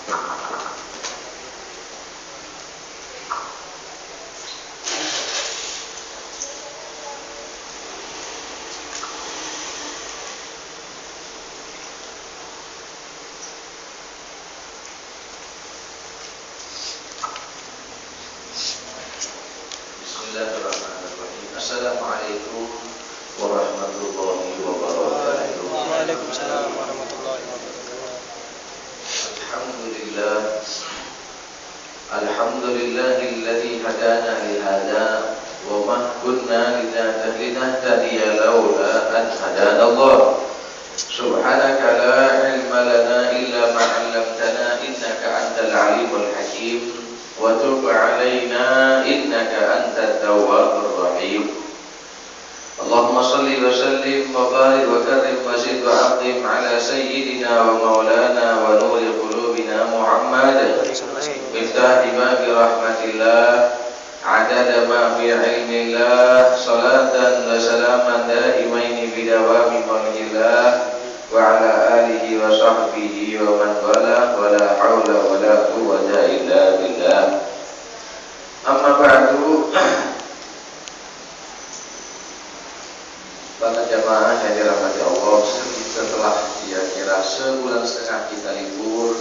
Bismillahirrahmanirrahim. Assalamualaikum warahmatullahi wabarakatuh. Waalaikumsalam warahmatullahi wabarakatuh. Alhamdulillahilladzi hadana li hadza wa ma kunna linahtadiya laula an hadana Allah. Subhanaka la ilma lana illa ma 'allamtana innaka antal alimul hakim. Wa tub 'alaina innaka antat tawwabur rahim. Allahumma salli wa sallim wa barik wa karrim wa zid wa 'azzim 'ala sayyidina wa maulana wa nuri qulubina Muhammad miftah babi rahmatillah 'adada ma fi 'ilmillah salatan wa salaman daimaini bi dawami mulkillah wa 'ala alihi wa sahbihi wa man wala wa la haula wa la quwwata illa billah. Amma ba'du. Para jamaah yang dirahmati Allah, setelah kira-kira sebulan setengah kita libur,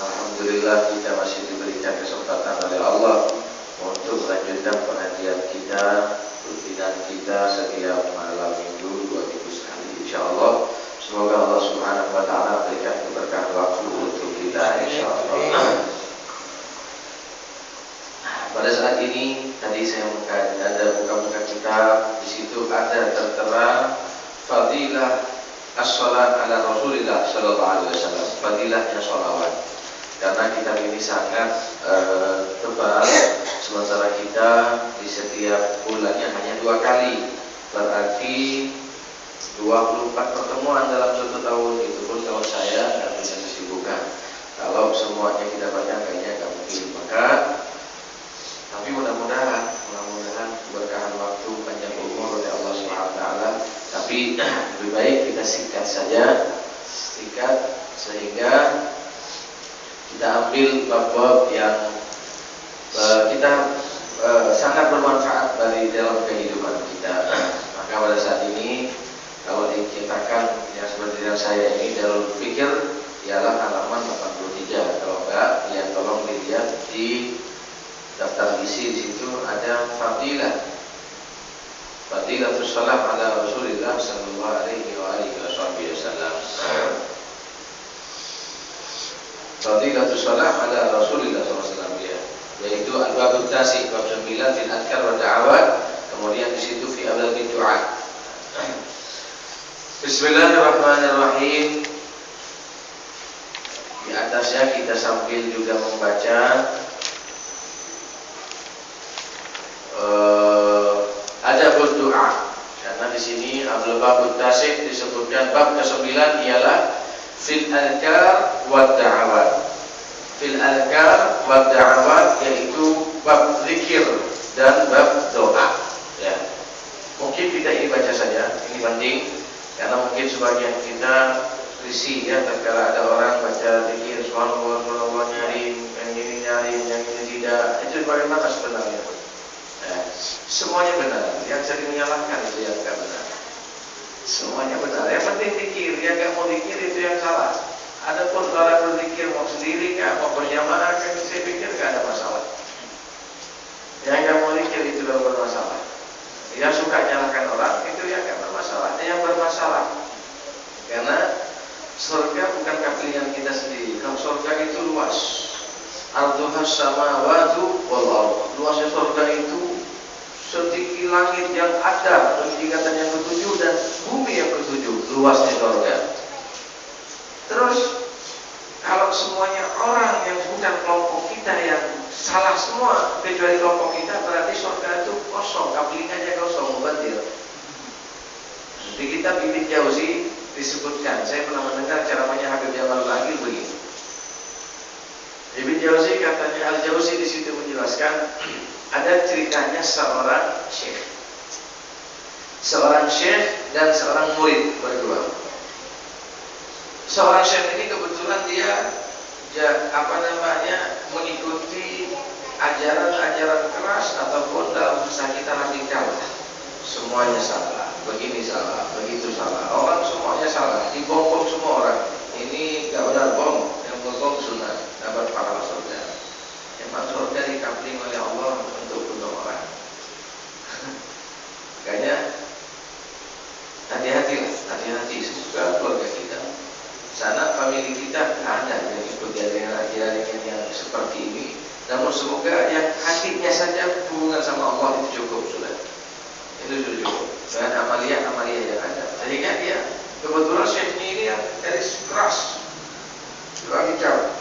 alhamdulillah kita masih diberikan kesempatan oleh Allah untuk melanjutkan pengajian kita, rutinan kita setiap malam minggu 2 minggu sekali, insyaallah. Semoga Allah Subhanahu wa taala berikan keberkahan waktu untuk kita, insyaallah. Pada saat ini tadi saya ada buka-buka kitab, di situ ada tertera fadilah as-salat ala Rasulillah sallallahu alaihi wasallam, fadilahnya sholawat. Karena kitab ini sangat tebal, sementara kita di setiap bulannya hanya 2 kali, berarti 24 pertemuan dalam 1 tahun. Itu pun kalau saya nggak punya kesibukan. Kalau semuanya kita baca kayaknya nggak mungkin. Maka tapi mudah-mudahan keberkahan waktu, panjang umur oleh Allah Subhanahu wa taala. Tapi lebih baik kita singkat saja, sehingga kita ambil bab-bab yang kita sangat bermanfaat dari dalam kehidupan kita. Maka pada saat ini kalau diciptakan yang seperti yang saya ini dalam pikir ialah halaman 83. Kalau enggak, ya tolong dilihat di daftar isi. Di situ ada fadilatus shalah ala Rasulillah sallallahu alaihi wasallam. Fadilatus shalah ala Rasulillah sallallahu alaihi wasallam, yaitu al-babut tasi, bab 9 fil adkar wa da'awat. Kemudian di situ fi abwab du'a. Bismillahirrahmanirrahim. Di atasnya kita sambil juga membaca ada doa, karena di sini al-babut tasik disebutkan bab ke-9 ialah fil adkar wa da'awat. Fil adkar wa da'awat yaitu bab zikir dan bab doa. Ya. Mungkin kita ini baca saja, ini penting karena mungkin sebagian kita risih ya tatkala ada orang baca zikir subhanallah nyari, yang ini nyari, yang ini tidak. Itu bagaimana sebenarnya? Semuanya benar, yang sering menyalahkan itu yang tidak benar. Semuanya benar, yang penting zikir, yang tidak mau zikir itu yang salah. Adapun orang berzikir mau sendiri kah, mau berjamaah kan, saya pikir tidak ada masalah. Yang tidak mau zikir itu tidak bermasalah. Yang suka nyalahkan orang itu yang tidak bermasalah. Yang bermasalah karena surga bukan pilihan kita sendiri. Kalau surga itu luas, arduhas samawatu wal ardh. Luasnya surga itu setinggi langit yang ada, tingkatan yang ke-7 dan bumi yang ke-7, luasnya surga. Terus kalau semuanya orang yang bukan kelompok kita yang salah semua kecuali kelompok kita, berarti surga itu kosong, kaplingannya kosong, mubadir. Di kitab Ibn Jauzi disebutkan, saya pernah mendengar ceramahnya Habib Jamal Bagil begini. Ibn Jauzi katanya, Al-Jauzi di situ menjelaskan ada ceritanya seorang syekh dan seorang murid berdua. Seorang syekh ini kebetulan dia ya mengikuti ajaran-ajaran keras ataupun dalam bahasa kita radikal. Semuanya salah, begini salah, begitu salah. Orang semuanya salah, dibom semua orang. Ini gak benar bom, yang bom sunat, dapat pahala surga. Emang surga dikapling oleh Allah untuk bunuh orang. Makanya hati-hati semoga keluarga kita, sanak famili kita ada yang ikut jaringan yang seperti ini. Namun semoga yang hatinya saja hubungan sama Allah itu cukup sudah. Itu sudah cukup. Dengan amalia yang ada. Sehingga dia kebetulan Syekh ini dia garis keras, radikal.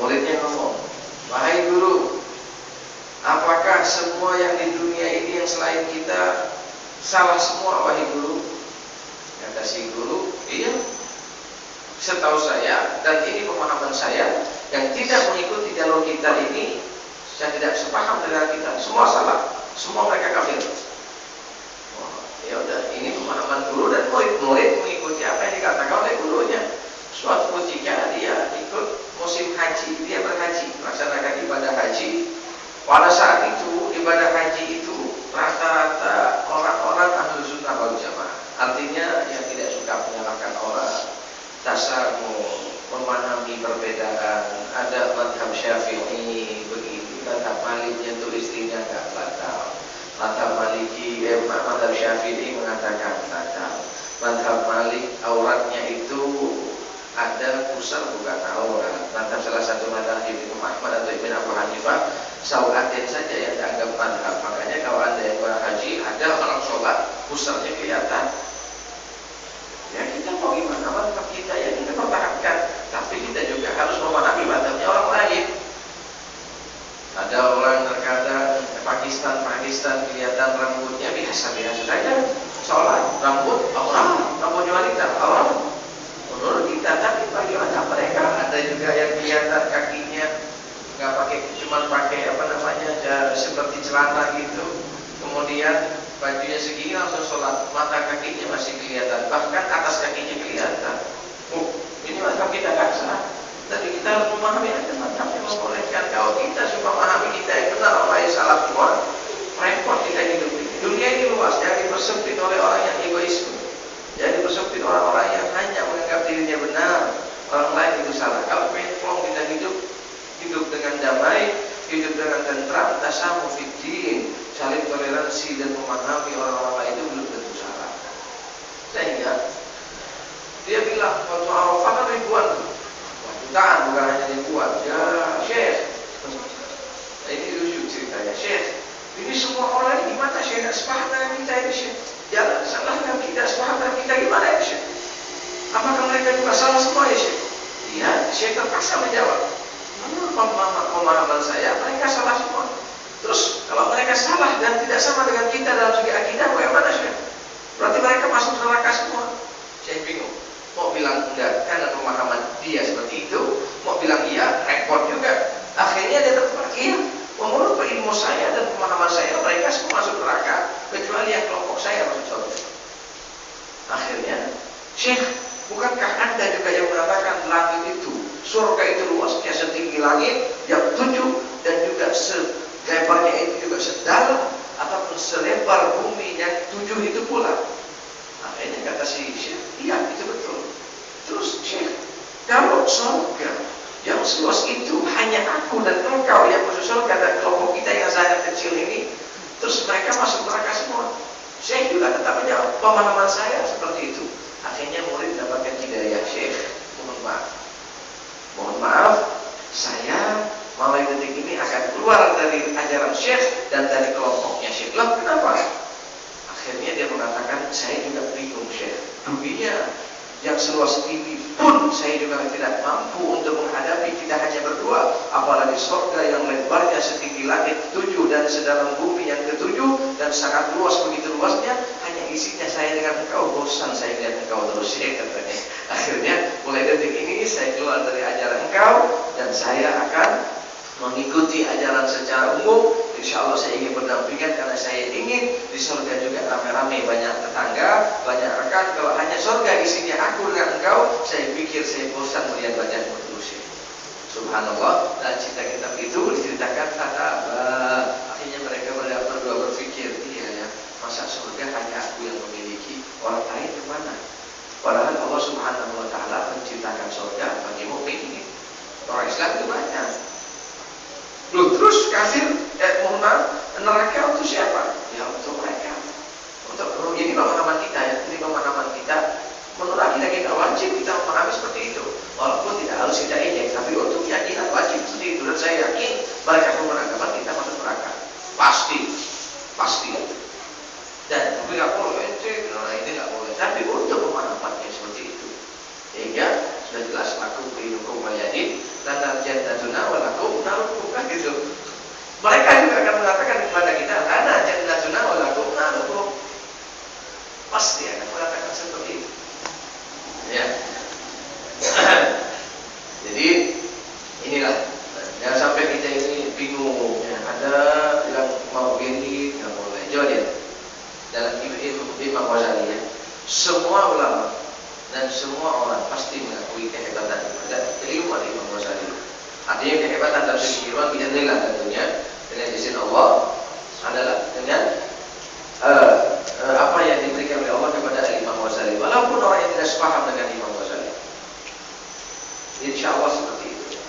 Muridnya ngomong, wahai guru, apakah semua yang di dunia ini yang selain kita salah semua, wahai guru? Kata si guru, iya. Setahu saya, dan ini pemahaman saya, yang tidak mengikuti jalur kita ini, saya tidak sepaham dengan kita, semua salah, semua mereka kafir. Oh, ya udah, ini pemahaman guru dan murid mengikuti apa yang dikatakan oleh gurunya. Suatu ketika dia ikut musim haji, dia berhaji, melaksanakan ibadah haji. Pada saat itu ibadah haji itu rata-rata orang-orang ahlu sunnah wal jamaah. Artinya yang tidak suka menyalahkan orang, tasamu, memahami perbedaan. Ada madhab Syafi'i begini, madhab Maliknya itu istrinya enggak batal. Madhab madhab Syafi'i mengatakan batal. Madhab Malik auratnya itu ada pusar bukan aurat. Madhab salah satu madhab Ibnu Ahmad atau Ibnu Abu Hanifah, sawatin saja yang dianggap madhab. Makanya kalau anda yang berhaji, ada orang sholat pusarnya kelihatan. Ya kita mau gimana, madhab kita ya kita pertahankan, tapi kita juga harus memahami madhabnya orang lain. Ada orang terkadang Pakistan kelihatan rambutnya biasa-biasa saja, sholat rambut aurat, rambut wanita aurat menurut kita. Tapi bagaimana mereka, ada juga yang kelihatan kakinya nggak pakai, cuma pakai seperti celana gitu, kemudian bajunya segini langsung sholat, mata kakinya masih kelihatan, bahkan atas kakinya kelihatan. Ini madhab kita nggak sah. Tapi kita harus memahami ada madhab yang membolehkan. Kalau kita suka memahami kita yang benar, orang lain salah semua, repot kita hidup ini. Dunia ini luas, jangan dipersempit oleh orang yang egoisme, jangan dipersempit orang-orang yang hanya menganggap dirinya benar, orang lain itu salah. Kalau pengen kita hidup dengan damai, hidup dengan tentram, tasamu fiddin, saling toleransi dan memahami orang-orang lain itu belum tentu salah. Sehingga dia bilang waktu Arafah kan ribuan, jutaan bukan hanya ribuan. Ya Syekh, nah, ini lucu ceritanya. Syekh, ini semua orang ini gimana Syekh? Tidak sepaham dengan kita ini Syekh. Jalan salah dengan kita, sepaham dengan kita gimana ya Syekh? Apakah mereka juga salah semua ya Syekh? Iya, Syekh terpaksa menjawab. Menurut pemahaman saya, mereka salah semua. Terus kalau mereka salah dan tidak sama dengan kita dalam segi akidah, bagaimana Syekh? Berarti mereka masuk neraka semua. Saya bingung. Mau bilang enggak karena pemahaman dia seperti itu, mau bilang iya, repot juga. Akhirnya dia tetap iya. Menurut ilmu saya dan pemahaman saya, mereka semua masuk neraka, kecuali yang kelompok saya masuk surga. Akhirnya, Syekh, bukankah anda juga yang mengatakan langit itu, surga itu luasnya setinggi langit yang 7 dan juga selebarnya itu juga sedalam ataupun selebar bumi yang 7 itu pula? Akhirnya kata si Syekh, iya itu betul. Terus Syekh, kalau surga yang seluas itu hanya aku dan engkau yang masuk surga dan kelompok kita yang sangat kecil ini, terus mereka masuk neraka semua. Syekh juga tetap menjawab, pemahaman saya seperti itu. Akhirnya murid dapatkan hidayah. Syekh, mohon maaf, saya mulai detik ini akan keluar dari ajaran Syekh dan dari kelompoknya Syekh. Lah kenapa? Akhirnya dia mengatakan, saya juga bingung Syekh. Dunia yang seluas ini pun saya juga tidak mampu untuk menghadapi, kita hanya berdua. Apalagi surga yang lebarnya setinggi langit 7 dan sedalam bumi yang ke-7 dan sangat luas, begitu luasnya, hanya isinya saya dengan engkau. Bosan saya lihat engkau terus Syekh katanya. Akhirnya mulai detik ini saya keluar dari ajaran engkau dan saya akan mengikuti ajaran secara umum. Insya Allah saya ingin berdampingan karena saya ingin di surga juga rame-rame, banyak tetangga, banyak rekan. Kalau hanya surga isinya aku dengan engkau, saya pikir saya bosan melihat wajahmu terus. Subhanallah, dan cinta kitab itu diceritakan kata akhirnya mereka berdua berpikir, iya ya, masa surga hanya aku yang memiliki, orang lain kemana? Padahal Allah Subhanahu wa Ta'ala menciptakan surga bagi mukmin ini. Orang Islam itu banyak. Loh, terus kafir, neraka untuk siapa? Ya untuk mereka. Ini pemahaman kita ya, ini pemahaman kita. Menurut kita wajib kita memahami seperti itu. Walaupun tidak harus kita ejek, tapi untuk keyakinan wajib seperti itu. Dan saya yakin mereka beragama kita masuk neraka. Pasti. Dan tapi nggak boleh ini nggak boleh. Tapi untuk pemahamannya seperti itu, sehingga sudah jelas lakum dinukum walyadin dan jannatuna walakum narukum kan gitu. Mereka juga akan mengatakan kepada kita, ana jannatuna walakum narukum. Pasti akan mengatakan seperti itu. Ya. Jadi inilah, jangan sampai kita ini bingung. Ya. Ada yang mau gini nggak boleh. Coba lihat dalam Imam Ghazali ya. Semua ulama dan semua orang pasti mengakui kehebatan keilmuan Imam Ghazali. Artinya kehebatan dalam segi ilmu biidznillah tentunya dengan izin Allah adalah dengan apa yang diberikan oleh Allah kepada Imam Ghazali. Walaupun orang yang tidak sepaham dengan Imam Ghazali, insya Allah seperti itu.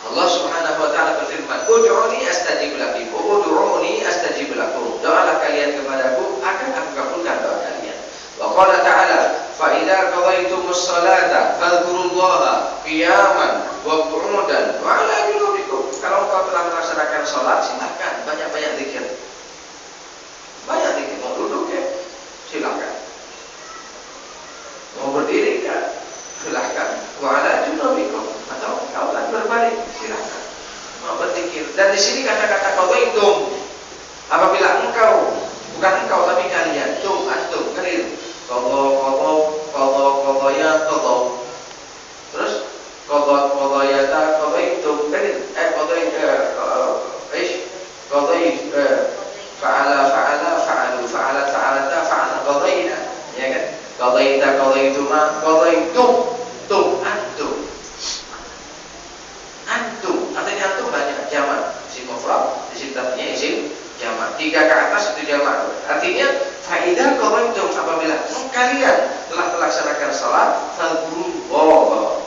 Allah Subhanahu wa Ta'ala berfirman, ud'uni astajib lakum, ud'uni astajib lakum. Doalah kalian kepadaku, akan aku kabulkan doa kalian. Wa qala ta'ala, fa idza qadaytumus salata fadhkurullaha qiyaman wa qu'udan wa 'ala junubikum. Kalau kau telah melaksanakan salat, silakan banyak-banyak zikir. Banyak zikir, mau duduk ya, silakan. Mau berdiri ya, silakan. Wa 'ala junubikum, atau kau lagi berbalik, silakan. Mau berzikir. Dan di sini kata-kata qadaitum, apabila engkau, bukan engkau tapi kalian, antum, kalian qadaya. Terus qadayata qadaitum, kalian fa'ala fa'alata fa'ala qadayna, ya kan? Qadaita qadaituma qadaitum, antum artinya antum banyak jamak, isim mufrad, isim tafniah, isim jamak. 3 ke atas itu jamak. Artinya faidah qadaitum, apabila kalian telah melaksanakan salat, fadhkurullah,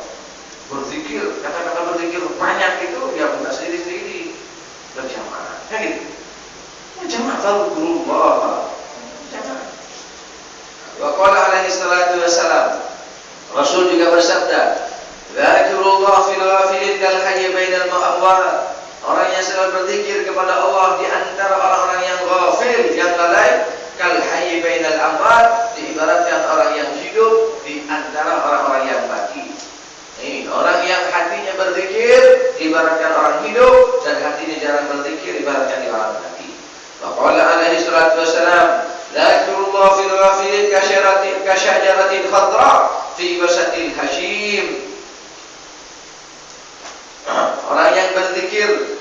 berzikir. Kata-kata berzikir banyak itu ya bukan sendiri-sendiri, berjamaah. Kan gitu. Berjamaah, fadhkurullah. Jamaah. Wa qala alaihi salatu wassalam, Rasul juga bersabda, dzakirullah fil ghafilin kal hayy bainal amwat. Orang yang selalu berzikir kepada Allah di antara orang-orang yang ghafil, yang lalai, kal hayy bainal amwat, diibaratkan orang yang hidup di antara orang-orang yang mati. Ini orang yang hatinya berzikir diibaratkan orang hidup, dan hatinya jarang berzikir diibaratkan orang mati. Qala alaihi salatu wassalam, dzakirullah fil ghafilin kasyajaratin khadra fi wasatil hashim. Orang yang berzikir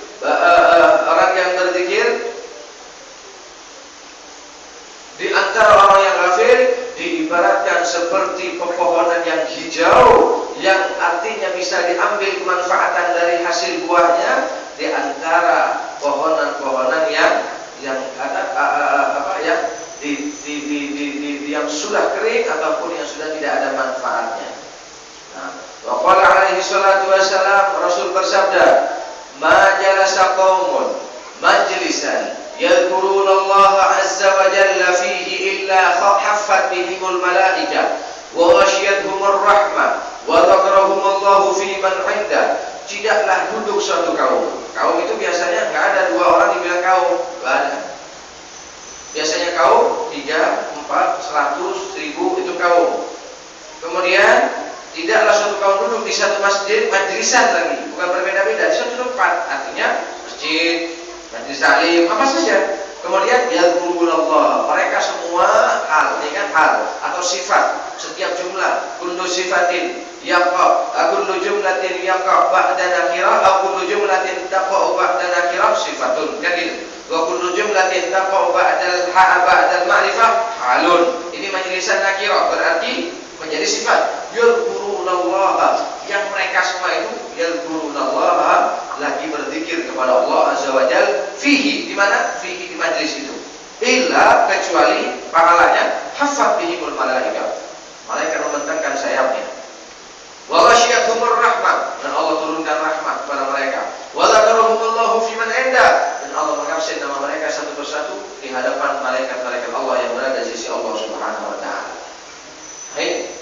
di antara orang yang ghafil diibaratkan seperti pepohonan yang hijau, yang artinya bisa diambil kemanfaatan dari hasil buahnya di antara pohonan-pohonan yang yang sudah kering ataupun yang sudah tidak ada manfaatnya. Wa qala alaihi salatu wassalam, Rasul bersabda, ma jalasa qaumun majlisan yadhkurunallaha azza wa jalla fihi illa haffat bihimul malaika wa ghasyiyatuhumur rahmah wa dzakarahumullahu fi man 'inda. Tidaklah duduk suatu kaum. Kaum itu biasanya enggak ada 2 orang dibilang kaum, enggak ada. Biasanya kaum 3, 4, 100, 1000 itu kaum. Kemudian tidaklah suatu kaum duduk di satu masjid, majlisan lagi, bukan berbeda-beda, di satu tempat, artinya masjid, majlis taklim, apa saja. Kemudian yadhkurullah, mereka semua hal, ini kan hal atau sifat, setiap jumlah, kullu sifatin yaqa, kullu jumlatin yaqa ba'da nakirah, kullu jumlatin taqa ba'da nakirah sifatun, kan gitu. Wa kullu jumlatin taqa ba'da al-ma'rifah halun. Ini majlisan nakirah, berarti menjadi sifat. Yadhkurunallaha, yang mereka semua itu yadhkurunallaha berzikir kepada Allah Azza wa Jalla fihi, di mana? Fihi, di majlis itu. Illa, kecuali pahalanya hafat bihimul malaika. Malaikat membentangkan sayapnya. Wa ghasyiyatuhumur rahmah, dan Allah turunkan rahmat kepada mereka. Wa dzakarahumullahu fi man inda, dan Allah mengabsen nama mereka satu persatu di hadapan malaikat-malaikat Allah yang berada di sisi Allah Subhanahu wa taala. Hai.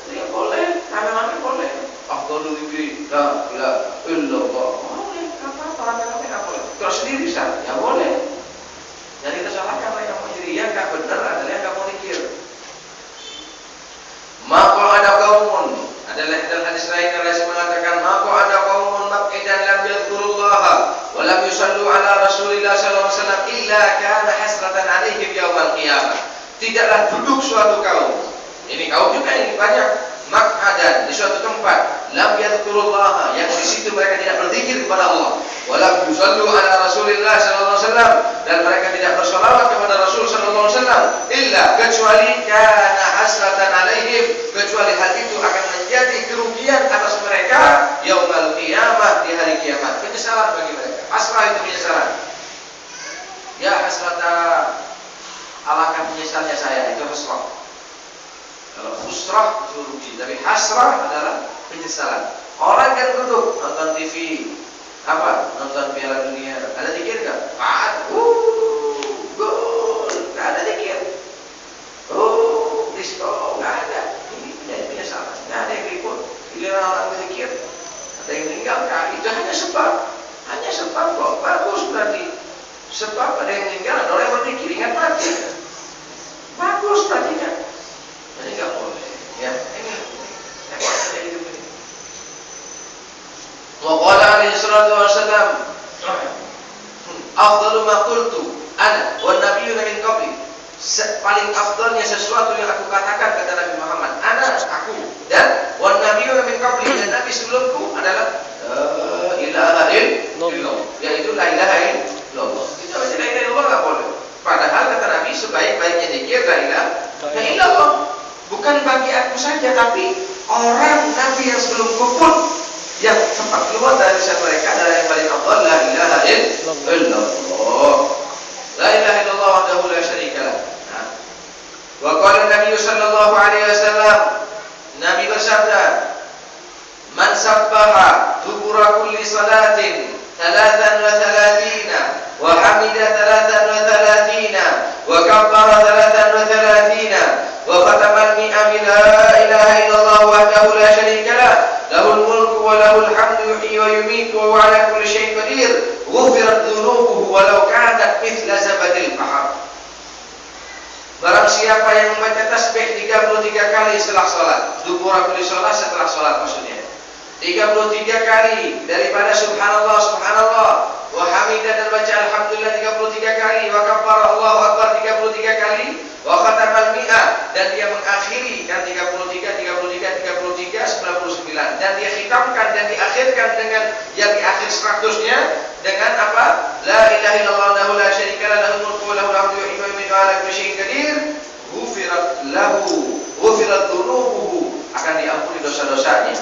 Jadi boleh, rame-rame boleh. Afdhalul dzikri la ilaha illallah. Boleh, apa-apa rame-rame enggak boleh. Kalau sendiri sah, ya boleh. Jadi tersalahkan mereka mau jadi yang enggak benar adalah yang enggak mau zikir. Maka ada kaumun, adalah dalam hadis lain Rasul mengatakan, maka ada kaumun maqidan lam yadhkurullah wa lam yusallu ala Rasulillah sallallahu alaihi wasallam illa kana hasratan alaihim yaumal qiyamah. Tidaklah duduk suatu kaum. Ini kaum juga ini banyak. Maq'adan, di suatu tempat, lam yadhkurullah, yang di situ mereka tidak berzikir kepada Allah, wa lam yusallu ala Rasulillah sallallahu alaihi wasallam, dan mereka tidak bersolawat kepada Rasul sallallahu alaihi wasallam, illa, kecuali kana hasratan alaihim, kecuali hal itu akan menjadi kerugian atas mereka yaumal qiyamah, di hari kiamat. Penyesalan bagi mereka. Hasrah itu penyesalan. Ya hasrata, alangkah penyesalnya saya, itu hasrah. Kalau khusrah itu rugi, tapi hasrah adalah penyesalan. Orang yang duduk nonton TV, apa? Nonton Piala Dunia, ada zikir enggak? Ada. Gol, enggak ada zikir. Disco, enggak ada. Ini penyesalan. Enggak ada yang ikut. Giliran orang berzikir, ada yang meninggalkan. Itu hanya sebab kok. Bagus berarti. Sebab ada yang meninggal, ada orang yang berzikir, ingat mati. Bagus berarti kan? Jadi enggak boleh. Ya, ini saja hidup ini. Wa qala alaihi salatu wasallam, afdalu ma qultu ana wan nabiyyu min qabli. Paling afdalnya sesuatu yang aku katakan, kata Nabi Muhammad, ana, aku, dan wan nabiyyu min qabli, dan nabi sebelumku adalah la ilaha illallah, yaitu la ilaha illallah. Kita baca la ilaha illallah enggak boleh. Padahal kata Nabi sebaik-baiknya zikir la ilaha illallah. Bukan bagi aku saja, tapi orang Nabi yang sebelumku pun yang sempat keluar dari lisan mereka adalah yang paling afdal, la ilaha illallah. La ilaha illallah wahdahu la syarika lah. Wa qala Nabi sallallahu alaihi wasallam, Nabi bersabda, man sabbaha dubura kulli salatin 33 wa hamida 33 wa kabbara 33 wa khatamal mi'a bi la ilaha illallah wahdahu la syarika lah, lahul mulku wa lahul hamdu yuhyi wa yumiitu wa huwa ala kulli syai'in qadir, ghufirat dhunubuhu walau kanat mithla zabadil bahr. Barang siapa yang membaca tasbih 33 kali setelah salat, dubura kulli salat, setelah salat maksudnya, 33 kali daripada subhanallah subhanallah, wa hamidah, dan baca alhamdulillah 33 kali, wa kabbara Allahu akbar 33 kali, wa khatamal mi'ah, dan dia mengakhiri kan 33 99, dan dia khitamkan dan diakhirkan dengan yang di akhir 100-nya dengan apa? La ilaha illallah wahdahu la syarika lah, lahul mulku wa lahul hamdu yuhyi wa yumiitu wa ala kulli syai'in qadir, ghufirat dhunubuhu, akan diampuni dosa-dosanya.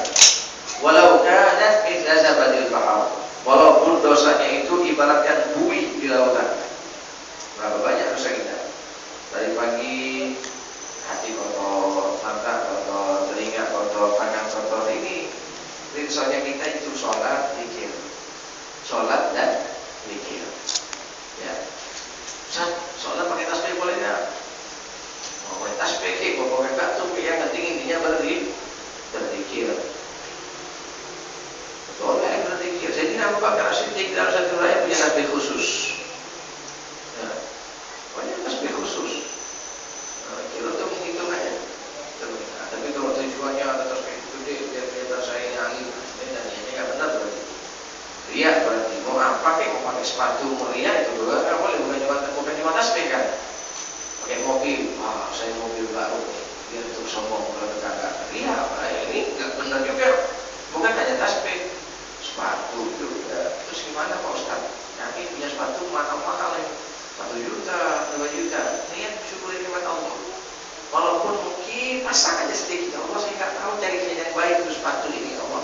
Walau kanat mithla zabadil bahr, walaupun dosanya itu ibaratkan buih di lautan. Berapa banyak dosa kita? Dari pagi hati kotor, mata kotor, telinga kotor, tangan kotor. Ini rinsonya kita itu sholat, zikir, sholat dan zikir. Ya, sholat pakai tasbih boleh nggak? Mau pakai tasbih, mau pakai batu, yang penting intinya berzikir. Boleh berzikir. Jadi Abu Bakar As-Siddiq dalam satu riwayat punya tasbih khusus. Ya, punya tasbih khusus. Kira itu menghitung aja. Tapi kalau tujuannya ada tasbih gede, biar saya ini ahli, dan ini nggak benar berarti. Riak berarti. Mau apa? Mau pakai sepatu, mau riak itu juga nggak boleh. Bukan cuma tasbih kan. Pakai mobil, saya mobil baru, biar untuk sombong kalau tetangga. Riak, ini nggak benar juga. Bukan hanya tasbih. Sepatu juga. Terus gimana Pak Ustaz? Kami punya sepatu mahal-mahal ya. 1 juta, 2 juta. Niat syukur nikmat Allah. Walaupun mungkin pasang aja sedikit. Allah, saya nggak tahu cari yang baik untuk sepatu ini Allah.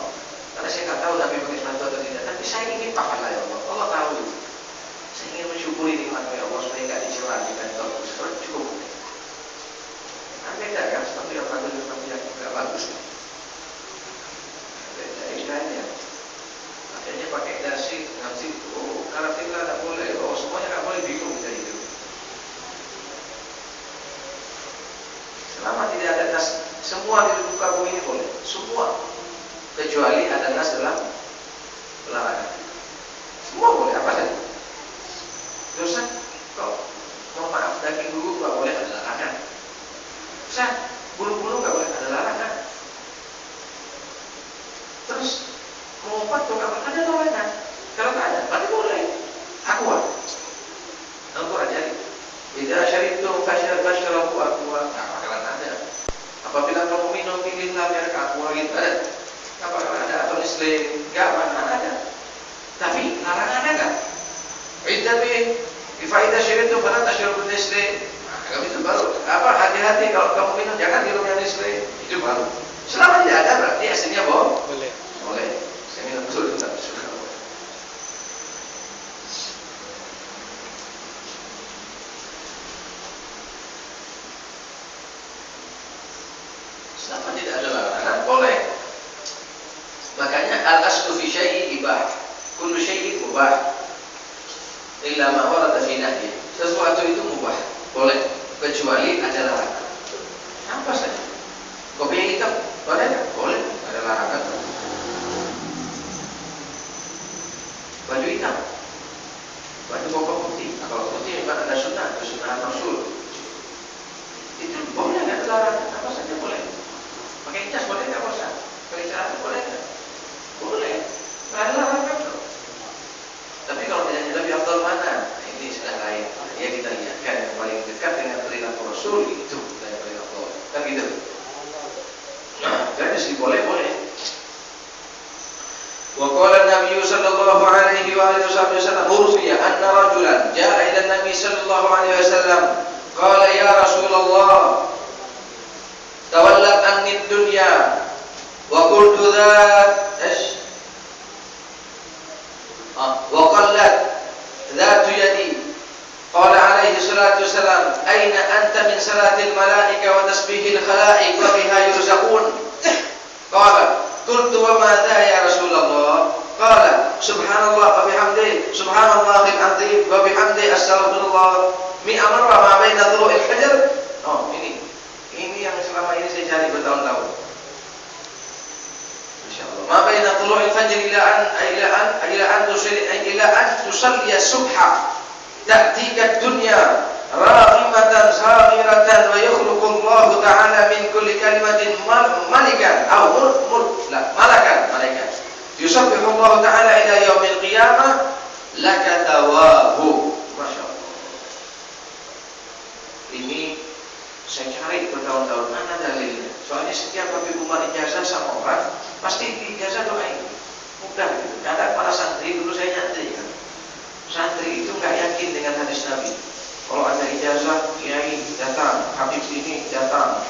Karena saya nggak tahu Nabi pakai sepatu atau tidak. Tapi saya Selama tidak ada nas, semua di muka bumi ini boleh, semua, kecuali ada nas dalam larangan. Semua boleh, apa saja. Terus kok mohon maaf, daging dulu nggak boleh, ada larangan. Bulu-bulu nggak boleh, ada larangan. Terus mengumpat tuh nggak boleh, ada larangan. Kalau nggak ada, berarti boleh. Aqua, Al-Quran jadi. Idza syaribtum fashrabu aqua, nggak bakalan ada. Apabila kamu minum, pilihlah merek aqua gitu, ada. Nggak bakalan ada. Atau Nestle, nggak bakalan ada. Tapi larangan ada nggak? Idza idza syaribtum fala tashrabu Nestle. Kalau itu baru apa, hati-hati kalau kamu minum jangan minum yang Nestle, itu baru. Selama tidak ada berarti aslinya boleh. Saya minum dulu tentang suka. Selama tidak ada larangan boleh. Makanya al-aslu fi syai'in ibah, kullu syai'in mubah illa ma warada fi nahyi. Sesuatu itu mubah, boleh, kecuali ada larangan. Apa saja? Kopi hitam boleh nggak? Boleh, ada larangan. Baju hitam, baju koko putih. Nah, kalau putih memang ada sunnah Rasul. Itu boleh, nggak ada larangan. Apa saja boleh. Pakai jas boleh nggak bosan? Pakai celana boleh nggak? Boleh, nggak ada larangan tuh. Tapi kalau tidak lebih afdal mana? Nah, ini sudah lain. Ya kita lihatkan yang paling dekat dengan perilaku Rasul itu yang paling afdal. Kan gitu. Nah, jadi sih boleh. Wa qala an-nabiy sallallahu alaihi wa alihi wasallam urfiya anna rajulan jaa ila an-nabi sallallahu alaihi wasallam qala ya Rasulullah tawallat anni ad-dunya wa qultu dhat wa qallat dhatu yadi qala alaihi salatu wasalam aina anta min salatil malaika wa tasbihil khalaiq wa biha yurzaqun qala qultu wa ma dha ya Rasulullah qala subhanallah wa bihamdihi subhanallahil azim wa bihamdihi astaghfirullah mi'a marra ma baina dhulu'il fajr. Ini yang selama ini saya cari bertahun-tahun. Masyaallah. Ma baina dhulu'il fajr ila an tusalli subha ta'tika ad-dunya raghimatan saghiratan wa yakhluqu Allah ta'ala min kulli kalimatin malikan aw malakan yusabbihu Allah ta'ala ila yaumil qiyamah laka thawabu. Masyaallah. Ini saya cari bertahun-tahun, mana dalilnya? Soalnya setiap Habib Umar ijazah sama orang pasti ijazah doain. Mudah gitu. Kadang para santri, dulu saya nyantri kan. Santri itu nggak yakin dengan hadis Nabi. Kalau ada ijazah, kiai datang, Habib ini datang,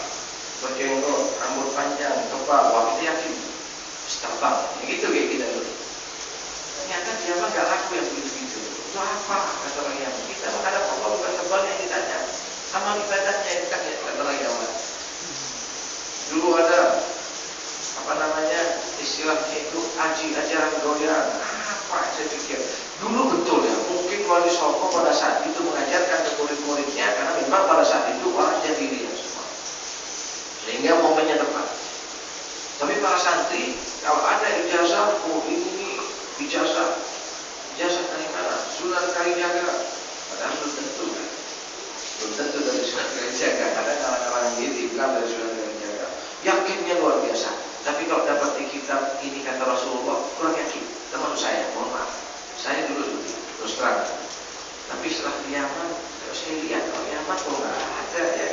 berjenggot, rambut panjang, kebal, wah kita yakin, terbang, gitu kayak kita dulu. Ternyata dia mah nggak laku yang begitu. Itu apa kata orang yang kita menghadap Allah bukan kebal yang ditanya, amal ibadahnya yang ditanya kata orang yang. Dulu ada apa namanya istilahnya itu ajaran goyang. Apa saya pikir dulu betul ya, mungkin Wali Songo pada saat itu mengajarkan ke murid-muridnya karena memang pada saat itu orang jahiliyah semua, sehingga momennya tepat. Tapi para santri kalau ada ijazah, ini ijazah dari mana? Sunan Kalijaga, padahal belum tentu dari Sunan Kalijaga. Kadang kalangan ini dibilang dari Sunan Kalijaga, yakinnya luar biasa. Tapi kalau dapat di kitab ini kata Rasulullah kurang yakin. Termasuk saya, mohon maaf. Saya dulu terus terang. Tapi setelah di Yaman, saya lihat kalau Yaman kok nggak ada ya.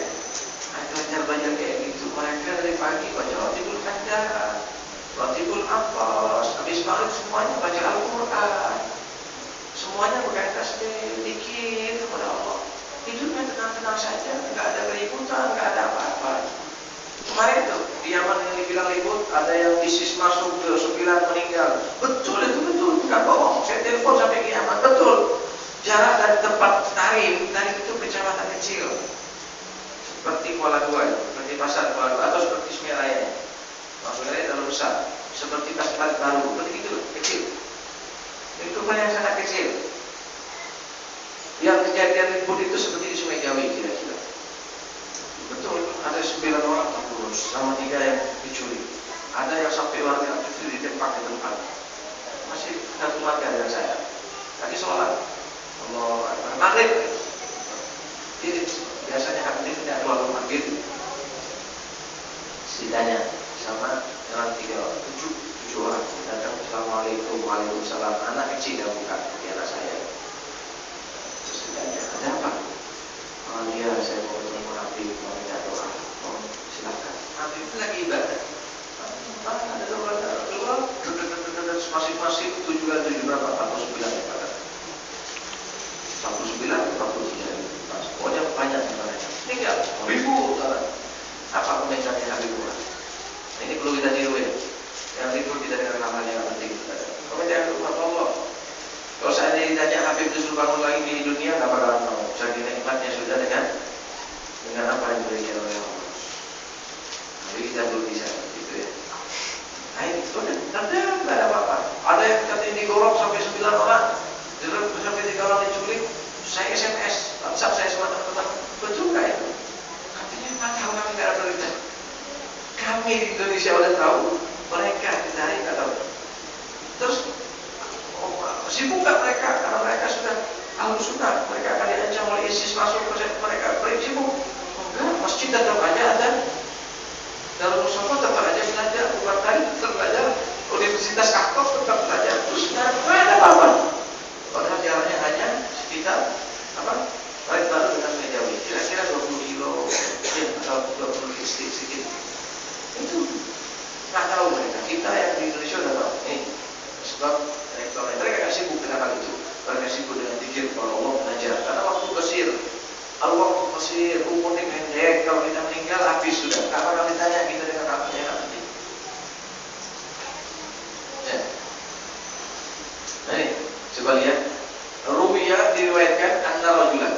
Ada belajar kayak gitu. Mereka dari pagi baca Rotibul Hajar, Rotibul Abbas, habis maghrib semuanya baca Al-Quran. Semuanya pakai tasbih, zikir kepada Allah. Hidupnya tenang-tenang saja, nggak ada keributan, nggak ada apa-apa. Kemarin tuh di Yaman yang dibilang ribut, ada yang ISIS masuk ke 9 meninggal. Betul, itu betul, bukan bohong. Saya telepon sampai ke Yaman, betul. Jarak dari tempat Tarim itu kecamatan kecil, seperti Kuala Dua, seperti pasar Kuala Dua, atau seperti Semiraya. Maksudnya terlalu besar, seperti pasar baru, seperti itu kecil. Itu yang sangat kecil. Yang kejadian ribut itu seperti di Sungai Jawi kira-kira. Betul, ada 9 sama 3 yang dicuri. Ada yang sampai warga dicuri ditembak di tempat. Masih satu warga dengan saya. Tadi sholat, Allah maghrib. Ini biasanya habis tidak keluar maghrib. Ditanya sama jalan 7 orang datang, assalamualaikum, waalaikumsalam, anak kecil yang bukan di anak saya. Terus ditanya, ada apa? Oh dia, saya mau ketemu Habib, mau minta doa. Oh silakan. Habib itu lagi ibadah. Ada doa, masing-masing 7 berapa? 49 ya pada 49, 43. Pokoknya banyak yang mereka. Tinggal ribu orang. Apa komentarnya Habib Umar? Nah, ini perlu kita tiru ya. Yang ribut tidak dengan hal yang penting. Komentar Habib Umar, Allah. Kalau saya ditanya Habib disuruh bangun lagi di dunia, nggak bakalan mau. Saking nikmatnya sudah dengan apa yang diberikan oleh Allah. Tapi kita belum bisa gitu ya. Nah ini tidak ada apa-apa. Ada yang katanya digorok sampai 9 orang, sampai 3 orang diculik. Saya SMS, WhatsApp saya sama teman-teman, betul nggak itu? Katanya nggak tahu, kami nggak ada berita. Kami di Indonesia udah tahu, mereka di sana nggak tahu. Terus sibuk nggak mereka? Karena mereka sudah Ahlus Sunnah, mereka akan diancam oleh ISIS masuk ke mereka. Mereka sibuk. Enggak, masjid tetap aja ada. Darul Mustafa tetap aja belajar, bukan tadi tetap belajar, Universitas Kakov tetap belajar. Terus nggak ada apa-apa. Padahal jaraknya hanya sekitar Parit Baru dengan Medawi, kira-kira 20 kilo atau 20 kilo sedikit. Itu nggak tahu mereka. Kita yang di Indonesia udah tahu. Sebab mereka nggak sibuk dengan hal itu. Mereka sibuk dengan pikir kalau Allah mengajar. Karena waktu qasir, al-waktu qasir, umurnya pendek. Kalau kita meninggal habis sudah. Nggak bakal ditanya kita dengan apa yang nanti. Ya. Nah ini coba lihat. Ruwiyah diriwayatkan anna rajulan.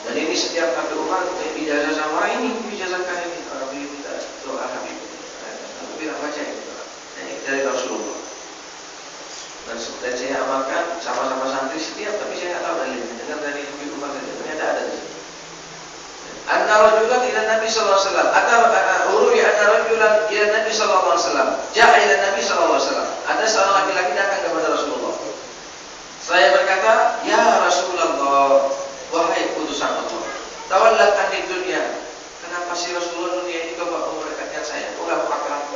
Dan ini setiap Habib Umar ijazah sama ini, ijazahkan ini orang minta doa Habib. Bilang baca ini doa. Ini dari Rasulullah. Dan saya amalkan sama-sama santri setiap, tapi saya nggak tahu dalilnya. Dengar dari Habib Umar saja, ternyata ada di sini. Anna rajulan ila Nabi sallallahu alaihi wasallam. Ruwiyah anna rajulan ila Nabi sallallahu alaihi wasallam. Ja'a ila Nabi sallallahu alaihi wasallam. Ada seorang laki-laki datang kepada Rasulullah. Saya berkata, ya Rasulullah, wahai utusan Allah, tawallat anid dunia. Kenapa sih Rasulullah dunia ini kau memberkatkan saya? Kau nggak mau akrab,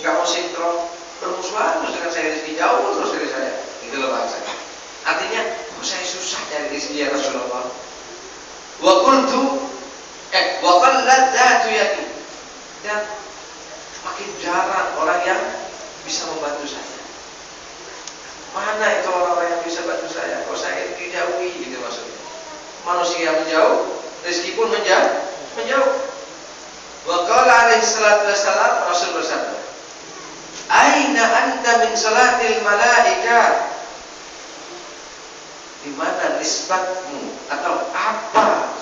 nggak mau sinkron, bermusuhan terus dengan saya, rezeki jauh terus dari saya. Itu loh bahasa. Artinya, saya susah cari rezeki ya Rasulullah. Wa qultu, wa qallat dhatu yadi. Dan makin jarang orang yang bisa membantu saya. Mana itu orang-orang yang bisa bantu saya? Kalau saya dijauhi, gitu maksudnya. Manusia menjauh, rezeki pun menjauh. Wa qala alaihi salatu wassalam, Rasul bersabda, aina anta min salatil malaika? Di mana nisbatmu atau apa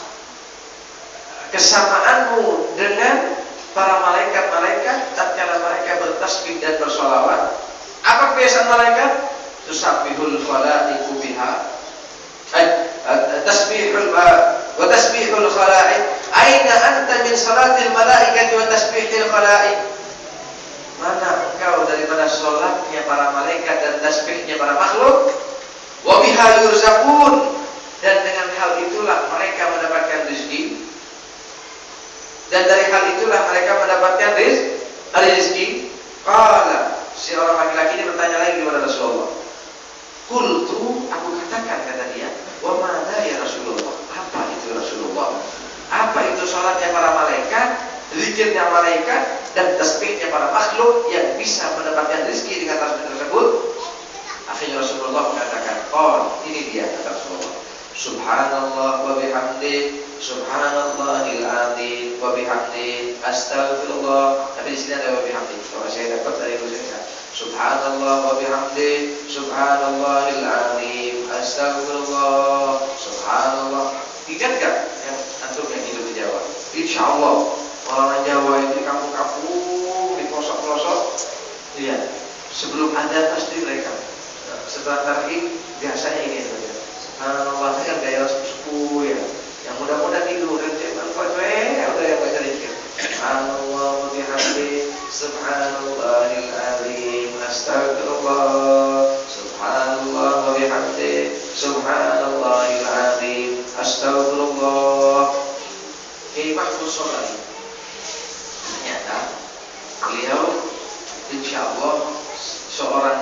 kesamaanmu dengan para malaikat-malaikat tatkala mereka bertasbih dan bersolawat? Apa kebiasaan malaikat? Tusabbihul khalaiqu biha tasbihul wa tasbihul khalaiq. Aina anta min salatil malaikati wa tasbihil khalaiq? Mana engkau daripada salatnya para malaikat dan tasbihnya para makhluk? Wa biha yurzaqun, dan dengan hal itulah mereka mendapatkan rezeki. Dan dari hal itulah mereka mendapatkan rezeki. Qala, si orang laki-laki ini bertanya lagi kepada Rasulullah. Qultu, aku katakan, kata dia, wa madza ya Rasulullah? Apa itu Rasulullah? Apa itu salatnya para malaikat, zikirnya malaikat, dan tasbihnya para makhluk yang bisa mendapatkan rezeki dengan tasbih tersebut? Akhirnya Rasulullah mengatakan, ini dia kata Rasulullah. Subhanallah wa bihamdi, subhanallahil azim wa bihamdi, astagfirullah. Tapi di sini ada wa bihamdi. Kalau saya dapat dari tulisan subhanallah wa bihamdi, subhanallahil azim, astagfirullah, subhanallah. Ingat gak yang antum yang hidup di Jawa? Insyaallah orang Jawa itu di kampung-kampung, di pelosok-pelosok, lihat sebelum ada pasti mereka setelah tarik biasanya ini saja. Subhanallah kan gaya sepuh ya. Yang muda-muda tidur kan udah yang baca dikit. Mahfuz Sobari. Ternyata beliau insya Allah seorang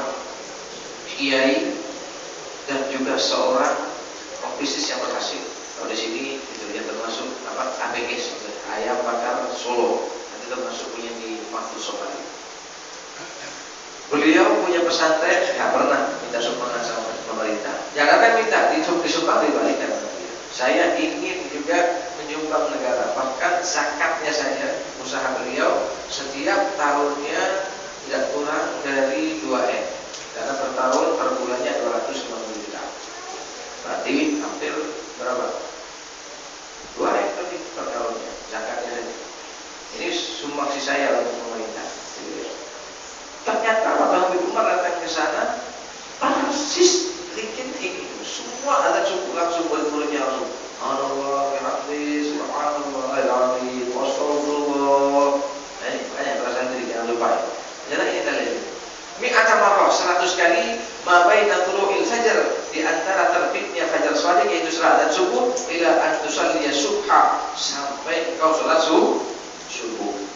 kiai dan juga seorang bisnis yang berhasil. Kalau di sini itu dia termasuk ABG, ayam bakar Solo. Nanti termasuk punya di Mahfuz Sobari. Beliau punya pesantren, nggak pernah minta sumbangan sama pemerintah. Jangankan minta, disumbang dibalikan. Saya ingin juga menyumbang negara. Bahkan zakatnya saja, usaha beliau setiap tahunnya tidak kurang dari 2 M. Karena per tahun, per bulannya 250 juta. Berarti hampir berapa? 2 M lebih per tahunnya, zakatnya saja. Ini sumbangsi saya untuk pemerintah. Ternyata waktu Habib Umar datang ke sana, persis bikin ini. Semua ada cukup langsung murid-muridnya langsung. Allah, bihamdi, subhanallahil-azim, astagfirullah. Ini banyak perasaan diri jangan lupa. Jadi ini dalil. Mi'ata marrah 100 kali ma baina tulu'il fajar, di antara terbitnya fajar shadiq yaitu salat subuh ila an tusalliya subha, sampai engkau salat subuh.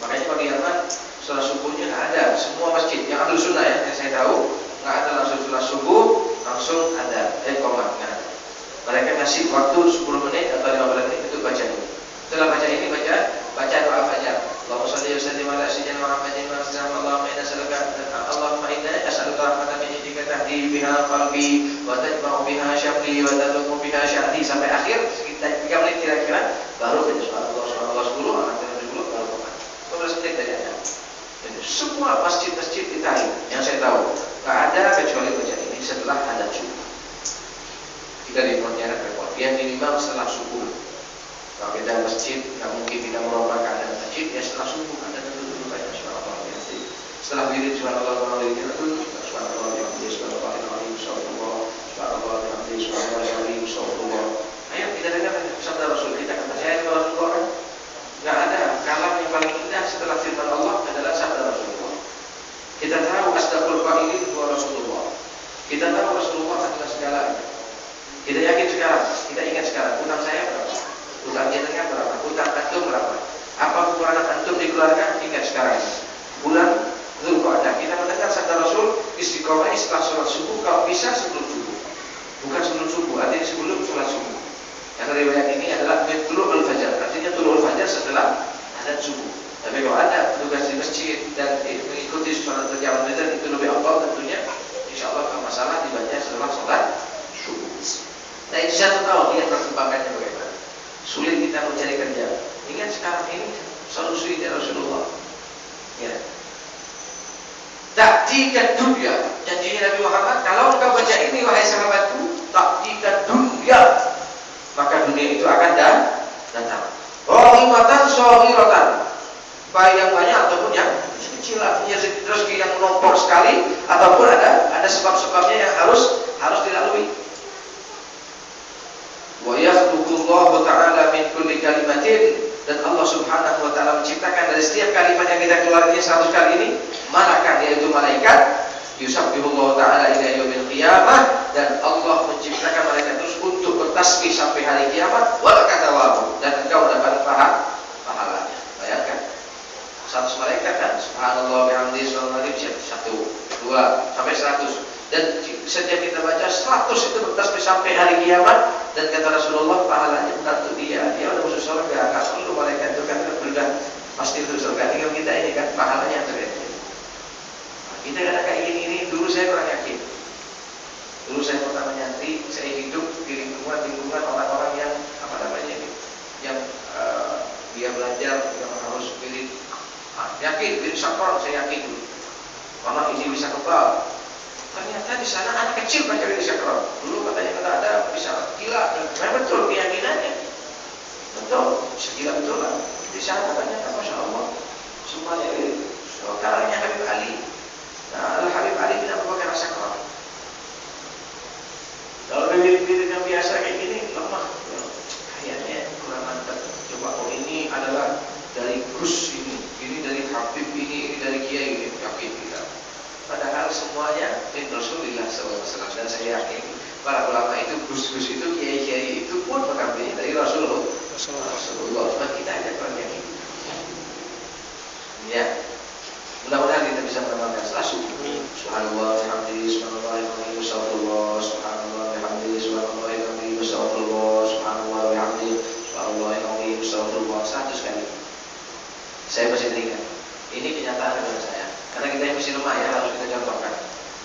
Makanya bagi Yaman salat subuhnya nggak ada, semua masjid yang ahlu sunnah ya, yang saya tahu nggak ada langsung salat subuh langsung ada qomat, nggak ada. Mereka kasih waktu 10 menit atau 15 menit untuk baca ini. Setelah baca ini baca doa fajar. Allahumma shalli wa sallim ala sayyidina Muhammadin wa sallam. Allahumma inna nas'aluka rahmatan min indika tahdi biha qalbi wa tajma'u biha syamli wa tadhumu biha sya'di, sampai akhir sekitar 3 menit kira-kira, baru baca subhanallah 10, alhamdulillah 10, baru qomat. 15 menit saja ada. Semua masjid-masjid di Thailand yang saya tahu nggak ada kecuali baca ini setelah ada subuh. Kita di Pontianak repot, dia minimal setelah subuh. Kalau kita masjid nggak mungkin kita merubah keadaan masjid, ya setelah subuh ada dulu baca subhanallah. Setelah wirid subhanallah subhanallah. Ayo kita dengar sabda Rasul, kita akan percaya kepada Rasulullah kan? Nggak ada kalam yang paling indah setelah firman Allah adalah sabda Rasulullah. Kita tahu asdaqul qailin huwa Rasulullah. Kita tahu Rasulullah adalah segalanya. Kita yakin sekarang, kita ingat sekarang, utang saya berapa? Utang jenengan berapa? Utang antum berapa? Apa kekurangan antum dikeluarkan? Ingat sekarang. Bulan Dzulqa'dah kita mendengar sabda Rasul, istiqomah setelah sholat subuh, kalau bisa sebelum subuh. Bukan sebelum subuh, artinya sebelum sholat subuh. Yang riwayat ini adalah tulu'ul fajar, artinya tulu'ul fajar setelah azan subuh. Tapi kalau ada tugas di masjid dan mengikuti sholat berjamaah itu lebih afdal tentunya. Insyaallah kalau masalah dibaca setelah sholat subuh. Nah itu 1 tahun lihat perkembangannya bagaimana. Sulit kita mencari kerja. Ingat sekarang ini solusi dari Rasulullah. Ya. Ta'tika dunya, janjinya Nabi Muhammad, kalau engkau baca ini wahai sahabatku, ta'tika dunya, maka dunia itu akan datang. Rahimatan shaghiratan, baik yang banyak ataupun yang kecil, artinya rezeki yang menumpuk sekali ataupun ada sebab-sebabnya yang harus dilalui. Wa yakhluqullahu ta'ala min kulli kalimatin, dan Allah Subhanahu wa taala menciptakan dari setiap kalimat yang kita keluar ini 100 kali ini malakan, yaitu malaikat yusabbihullahu ta'ala ila yaumil qiyamah, dan Allah menciptakan malaikat terus untuk bertasbih sampai hari kiamat, wal katawabu, dan engkau dapat pahalanya. Bayangkan 100 malaikat kan, subhanallah bihamdi subhanallah 1, 2 sampai 100. Dan setiap kita baca 100 itu bertasbih sampai hari kiamat, dan kata Rasulullah pahalanya bukan untuk dia udah masuk surga. Nggak perlu malaikat itu kan sudah pasti untuk surga. Tinggal kita ini kan pahalanya terjadi. Nah, kita kadang kayak gini dulu saya kurang yakin. Dulu saya pertama nyantri, saya hidup di lingkungan orang-orang yang yang dia belajar yang harus pilih. Yakin pilih sakral, saya yakin dulu. Karena ini bisa kebal. Ternyata di sana anak kecil baca di sakral. Dulu katanya kalau ada bisa gila, dan betul keyakinannya. Betul, segila betul lah. Di sana ternyata Masya Allah semuanya ini. Karangnya Habib Ali. Nah, Habib Ali tidak memakai sakral. Kalau mirip-mirip yang biasa kayak gini lemah. Kayaknya kurang mantap. Coba ini adalah dari Gus ini dari Habib ini dari Kiai ini, yakin kita. Padahal semuanya min Rasulullah SAW, dan saya yakin para ulama itu, gus-gus itu, kiai-kiai itu pun mengambilnya dari Rasulullah. Cuma kita aja Ya. Mudah-mudahan kita bisa mengamalkan setelah subuh. Subhanallah, bihamdihi, subhanallah, bihamdihi, astagfirullah, subhanallah, bihamdihi, subhanallah, bihamdihi, astagfirullah, subhanallah, bihamdihi, subhanallah, bihamdihi, astagfirullah. 100 kali. Saya masih teringat. Ini kenyataan dari saya. Karena kita yang masih lemah ya, harus kita contohkan.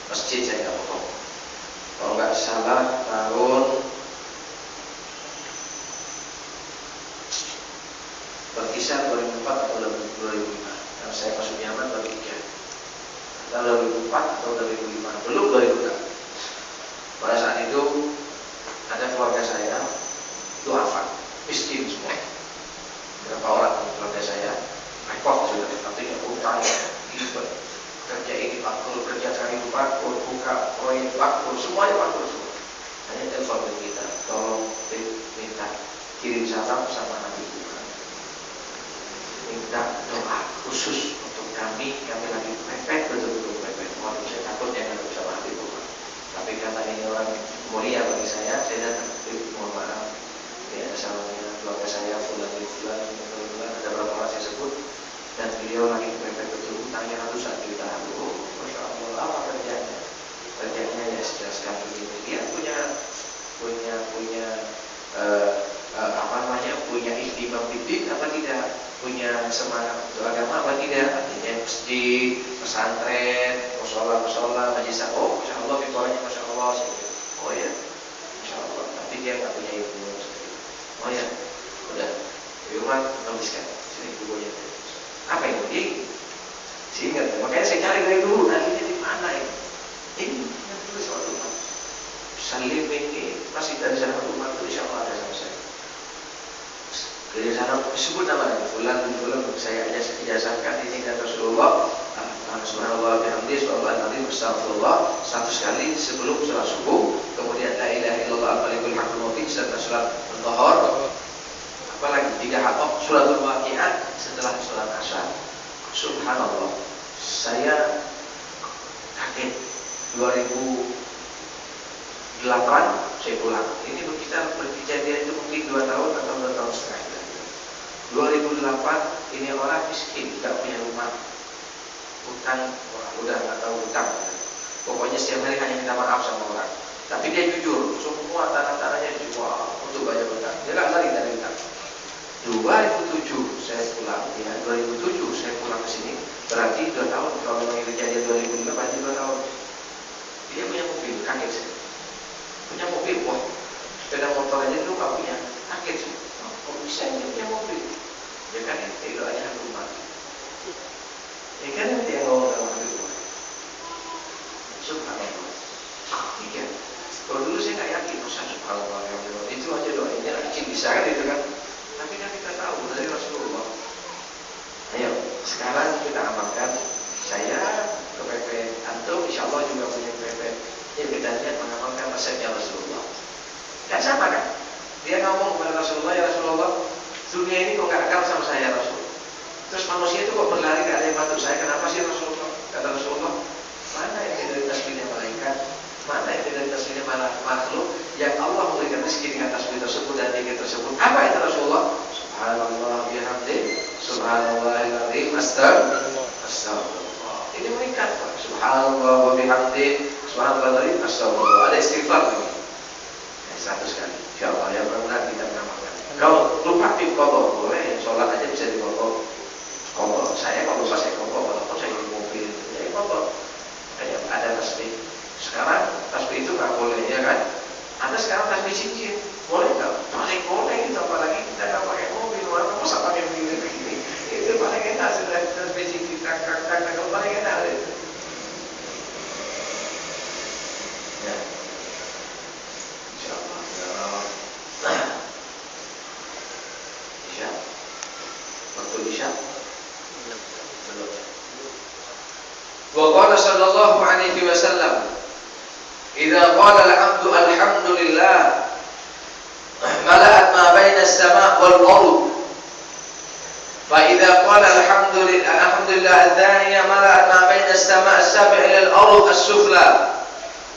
Masjid saya nggak potong. Kalau nggak salah tahun berkisar 2004 atau 2005. Karena saya masuk Yaman baru 3. Tahun 2004 atau 2005, belum 2006. Pada saat itu ada keluarga saya duafa, miskin semua. Berapa orang keluarga saya repot sudah, nanti utang, ribet, kerja ini pakul, kerja cari pakul, buka proyek pakul, semuanya pakul semua. Hanya telepon kita, tolong minta kirim salam sama Nabi Tuhan. Minta doa khusus untuk kami lagi mepet, betul-betul mepet. Waduh, saya takut ya nggak bisa Nabi Tuhan. Tapi karena ini orang mulia bagi saya datang. Mohon maaf, ya salamnya keluarga saya, fulan, ada berapa orang saya sebut. Dan beliau lagi mepet betul, hutangnya ratusan juta. Oh, Masya Allah, apa kerjanya? Kerjanya ya sejelaskan begini. Dia punya ihtimam bidin apa tidak, punya semangat untuk agama apa tidak, artinya masjid, pesantren, musola, majelis. Oh, Masya Allah, fitrahnya Masya Allah. Oh ya, Masya Allah. Tapi dia nggak punya ilmu. Oh ya, udah di rumah nuliskan sini bukunya. Apa itu? Ini seingat, makanya saya cari dari dulu. Nantinya di mana ini? Ini yang tulis waktu itu. Salim ini masih dari sana rumah itu insya Allah ada sama saya. Dari sana sebut nama fulan, saya ijazahkan ini dan Rasulullah. Subhanallah, bihamdihi, subhanallah, astagfirullah 100 kali sebelum sholat subuh. Kemudian la ilaha illallah al-malikul haqqul mubin setelah sholat zuhur. Apalagi 3 hafal suratul waqiah setelah sholat asar. Subhanallah, saya kaget. 2008 saya pulang. Ini kita berkejadian itu mungkin 2 tahun atau 2 tahun setengah. 2008 ini orang miskin, tidak punya rumah, hutang, udah nggak tahu hutang. Pokoknya setiap hari hanya minta maaf sama orang. Tapi dia jujur, semua tanah-tanahnya dijual untuk bayar hutang. Dia nggak lari dari hutang. 2007 saya pulang, ya 2007 saya pulang ke sini. Berarti 2 tahun. Kalau yang kejadian 2005 berarti 2 tahun. Dia punya mobil, kaget sih. Punya mobil, wah sepeda motor aja dulu nggak punya, kaget sih. Kok bisa dia punya mobil? Ya kan itu doanya rumah. Ya kan dia ngomong sama rumah. Subhanallah. Iya. Kalau dulu saya nggak yakin, masa subhanallah itu aja doanya kecil bisa kan itu kan. Tapi kan kita tahu dari Rasulullah. Ayo, sekarang kita amalkan. Saya kepepet, antum insya Allah juga punya kepepet. Jadi kita lihat mengamalkan resepnya Rasulullah. Kan sama kan? Dia ngomong kepada Rasulullah, ya Rasulullah, dunia ini kok nggak akal sama saya Rasul. Terus manusia itu kok berlari ke ada yang bantu saya? Kenapa sih Rasulullah? Kata Rasulullah, mana yang tidak tasbihnya malaikat? Mana yang tidak tasbihnya makhluk? Yang Allah memberikan rezeki dengan tasbih tersebut dan zikir tersebut. Apa itu Rasulullah? Subhanallah bihamdihi, subhanallahil astagfirullah. Ini mengikat Pak. Subhanallah wa bihamdihi, subhanallahil astagfirullah. Ada istighfar ini. 100 kali. Insyaallah ya, mudah-mudahan kita mengamalkan. Kalau lupa di qadha, boleh sholat aja bisa di qadha. Qadha. Saya kalau lupa saya qadha, walaupun saya di mobil, ya qadha. Kayak ada tasbih. Sekarang tasbih itu nggak boleh ya kan? Ada sekarang tasbih cincin. Boleh nggak? Paling boleh itu, apalagi kita nggak pakai mobil, orang masa pakai begini. Itu paling enak sudah tasbih cincin, tak paling enak itu. Ya. Insyaallah. Isya. Waktu Isya. Belum. Wa qala sallallahu alaihi wasallam, "Idza qala al-'abdu alhamdulillah, mala'at ma baina as-sama' wal ardh. Fa idza qala alhamdulillah ats-tsaniya, mala'at ma baina as-sama' as-sab' ila al-ardh as-sufla.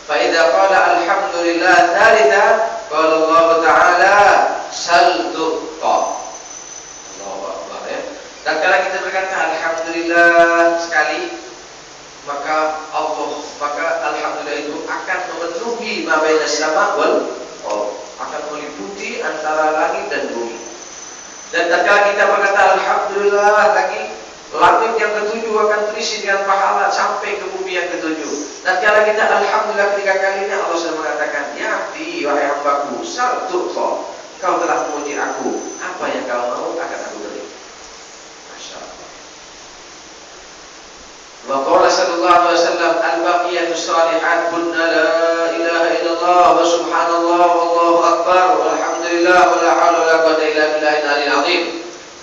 Fa idza qala alhamdulillah ats-tsalitsa, qala Allah Ta'ala, sal tu'ta." Allahu Akbar ya. Dan kalau kita berkata alhamdulillah alhamdulillah sekali, maka alhamdulillah itu akan memenuhi ma baina sama wal akan meliputi antara langit dan bumi. Dan tatkala kita berkata alhamdulillah lagi, langit yang ketujuh akan terisi dengan pahala sampai ke bumi yang ketujuh. Tatkala kita alhamdulillah ketiga kalinya, Allah sudah mengatakan, ya abdi, wahai hambaku, sal tu'ta, kau telah memuji aku, apa yang kau mau akan aku beri. Masya Allah. Wa qala sallallahu alaihi wasallam, al-baqiyatus shalihat kunna la ilaha illallah wa subhanallah wallahu akbar walhamdulillah wala haula wala quwwata illa billahil aliyil azim.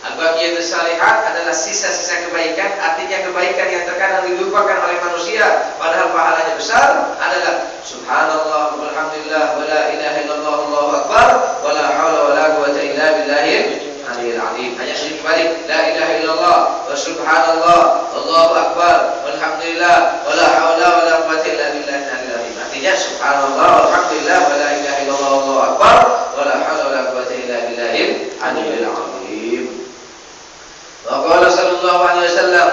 Al-baqiyatus shalihat adalah sisa-sisa kebaikan, artinya kebaikan yang terkadang dilupakan oleh manusia padahal pahalanya besar, adalah subhanallah walhamdulillah wala ilaha illallah wallahu akbar wala haula wala quwwata illa billahil aliyil azim. Hanya sedikit balik, la ilaha illallah wa subhanallah wallahu akbar walhamdulillah wala haula wala quwwata illa billahil aliyil azim. Artinya subhanallah walhamdulillah wala ilaha illallah wallahu akbar wala haula wala quwwata illa billahil aliyil azim. Wa qala sallallahu alaihi wasallam,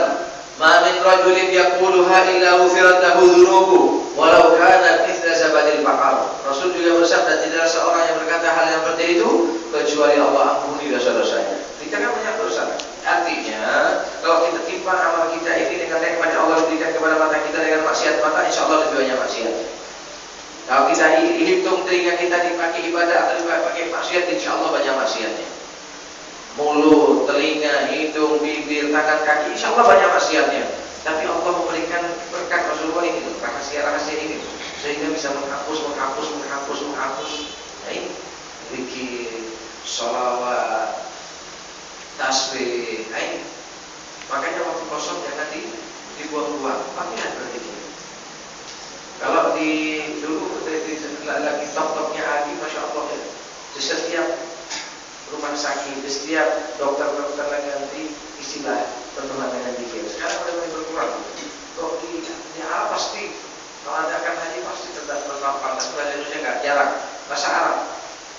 ma min rajulin yaquluha illa ghufirat lahu dhunubu walau kana mithla zabadil bahr. Rasul juga bersabda, tidak ada seorang yang berkata hal yang seperti itu kecuali Allah ampuni dosa-dosanya. Kita kan banyak dosa. Artinya, kalau kita timpa amal kita ini dengan nikmat yang Allah berikan kepada mata kita dengan maksiat mata, insya Allah lebih banyak maksiat. Kalau kita hitung telinga kita dipakai ibadah atau dipakai maksiat, insya Allah banyak maksiatnya. Mulut, telinga, hidung, bibir, tangan, kaki, insya Allah banyak maksiatnya. Tapi Allah memberikan berkat Rasulullah ini, rahasia-rahasia ini, sehingga bisa menghapus. Zikir, sholawat, tasbih. Makanya waktu kosong jangan dibuang-buang. Pakailah berzikir. Kalau dulu lagi top-topnya Adi, masya Allah ya. Di setiap rumah sakit, di setiap dokter-dokter lagi nanti istilah pertemuan dengan zikir. Sekarang mulai berkurang. Kok di Arab pasti kalau ada akan haji pasti tetap terpampang. Tapi bahasa Indonesia enggak, jarang. Bahasa Arab,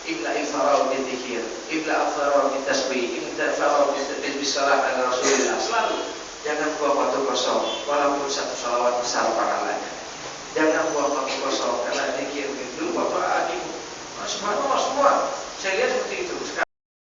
ibla ifarau bin zikir, ibla ifarau bin tasbih, ibla ifarau bin bisalah ala Rasulillah. Selalu jangan buang waktu kosong, walaupun satu salawat besar pahalanya. Jangan buang waktu kosong karena zikir dulu bapak adik semua. Saya lihat seperti itu.